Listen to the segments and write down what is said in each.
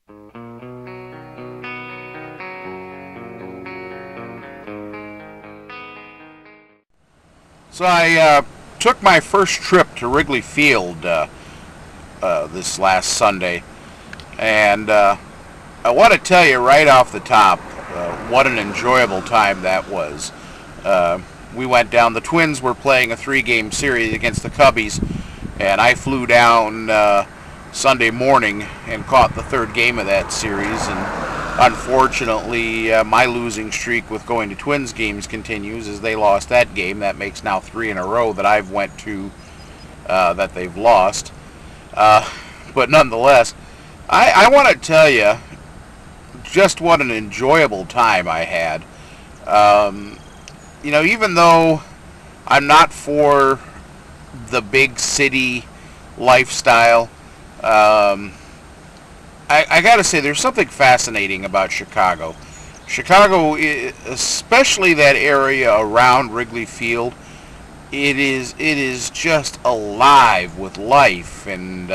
So I took my first trip to Wrigley Field this last Sunday, and I want to tell you right off the top what an enjoyable time that was. We went down. The Twins were playing a three-game series against the Cubbies, and I flew down Sunday morning and caught the third game of that series. And unfortunately, my losing streak with going to Twins games continues as they lost that game. That makes now 3 in a row that I've went to that they've lost. But nonetheless, I want to tell you just what an enjoyable time I had. Even though I'm not for the big city lifestyle, I got to say there's something fascinating about Chicago. Chicago, especially that area around Wrigley Field, it is just alive with life, and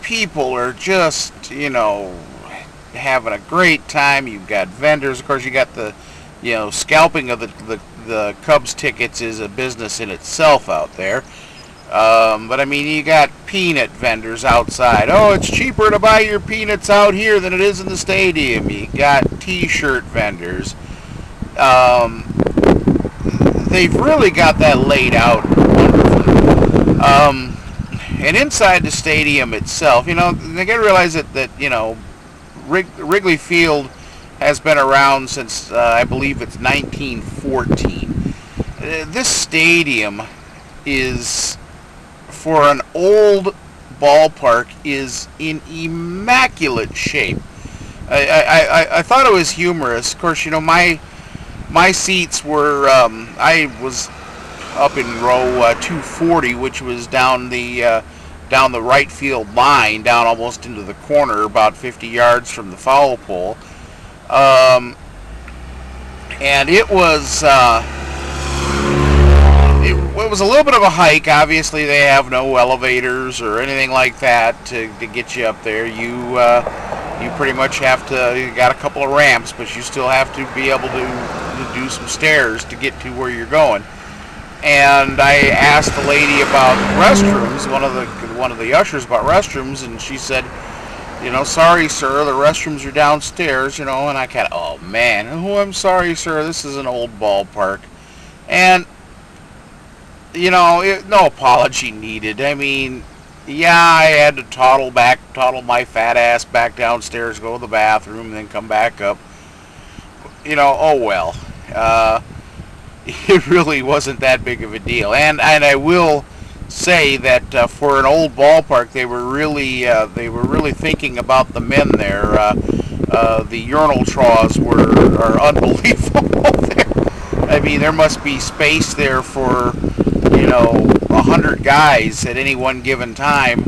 people are just having a great time. You've got vendors, of course. You got the scalping of the Cubs tickets is a business in itself out there. But I mean, you got peanut vendors outside. Oh, it's cheaper to buy your peanuts out here than it is in the stadium. You got T-shirt vendors. They've really got that laid out wonderfully. And inside the stadium itself, they got to realize that Wrigley Field has been around since I believe it's 1914. This stadium is, for an old ballpark, is in immaculate shape. I thought it was humorous. Of course, my seats were, I was up in row 240, which was down the right field line, down almost into the corner, about 50 yards from the foul pole. And it was it was a little bit of a hike. Obviously, they have no elevators or anything like that to get you up there. You pretty much have to. You got a couple of ramps, but you still have to be able to do some stairs to get to where you're going. And I asked the lady about restrooms, one of the ushers about restrooms, and she said, sorry, sir, the restrooms are downstairs, and I oh man, I'm sorry, sir, this is an old ballpark. And, no apology needed. I mean, yeah, I had to toddle my fat ass back downstairs, go to the bathroom, and then come back up. Oh well. It really wasn't that big of a deal. And I will say that for an old ballpark, they were really thinking about the men there. The urinal troughs are unbelievable there. I mean, there must be space there for 100 guys at any one given time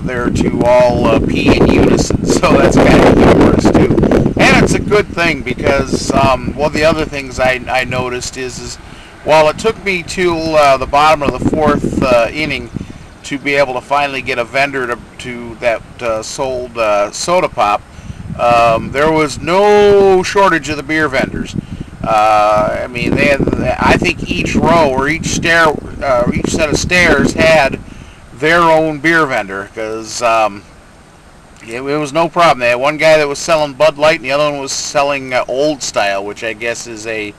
there to all pee in unison. So that's kind of humorous too. And it's a good thing because one of the other things I noticed is while it took me till the bottom of the fourth inning to be able to finally get a vendor that sold soda pop, there was no shortage of the beer vendors. I mean, I think each row or each set of stairs had their own beer vendor because it was no problem. They had one guy that was selling Bud Light, and the other one was selling Old Style, which I guess is a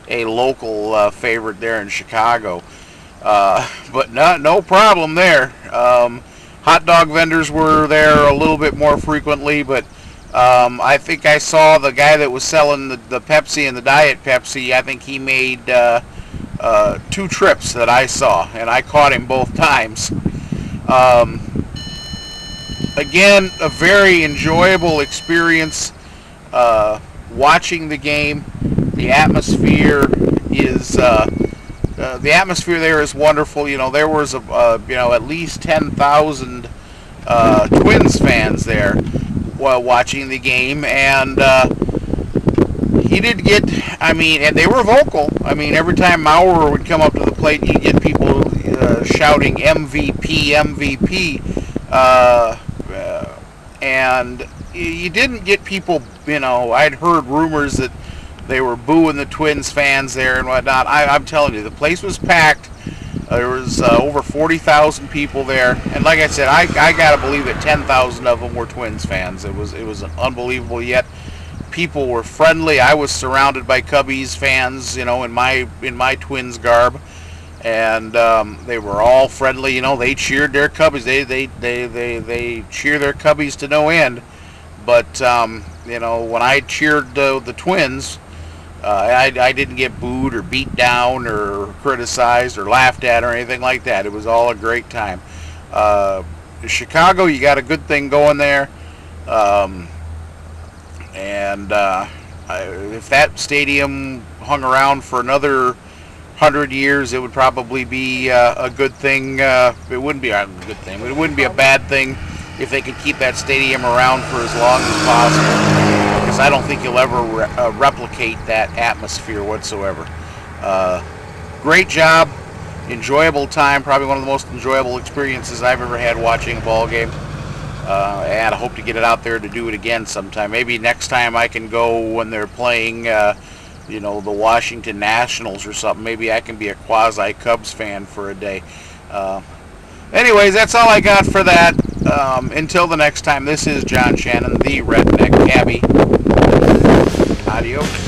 local favorite there in Chicago. But no problem there. Hot dog vendors were there a little bit more frequently, but I think I saw the guy that was selling the Pepsi and the Diet Pepsi. I think he made 2 trips that I saw, and I caught him both times. Again, a very enjoyable experience watching the game. The atmosphere there is wonderful. There was at least 10,000 Twins fans there while watching the game, and he did get. And they were vocal. Every time Maurer would come up to the plate, you'd get people shouting MVP, MVP. and you didn't get people. I'd heard rumors that they were booing the Twins fans there and whatnot. I'm telling you, the place was packed. There was over 40,000 people there, and like I said, I gotta believe that 10,000 of them were Twins fans. It was unbelievable. Yet people were friendly. I was surrounded by Cubbies fans, in my Twins garb, and they were all friendly. They cheered their Cubbies. They cheer their Cubbies to no end. But when I cheered the Twins, I didn't get booed or beat down or criticized or laughed at or anything like that. It was all a great time. Chicago, you got a good thing going there. And if that stadium hung around for another 100 years, it would probably be a good thing. It wouldn't be a good thing, but it wouldn't be a bad thing if they could keep that stadium around for as long as possible, because I don't think you'll ever replicate that atmosphere whatsoever. Great job, enjoyable time, probably one of the most enjoyable experiences I've ever had watching a ball game. And I hope to get it out there to do it again sometime. Maybe next time I can go when they're playing, the Washington Nationals or something. Maybe I can be a quasi Cubs fan for a day. Anyways, that's all I got for that. Until the next time, this is John Shannon, the Redneck Cabbie. Adios.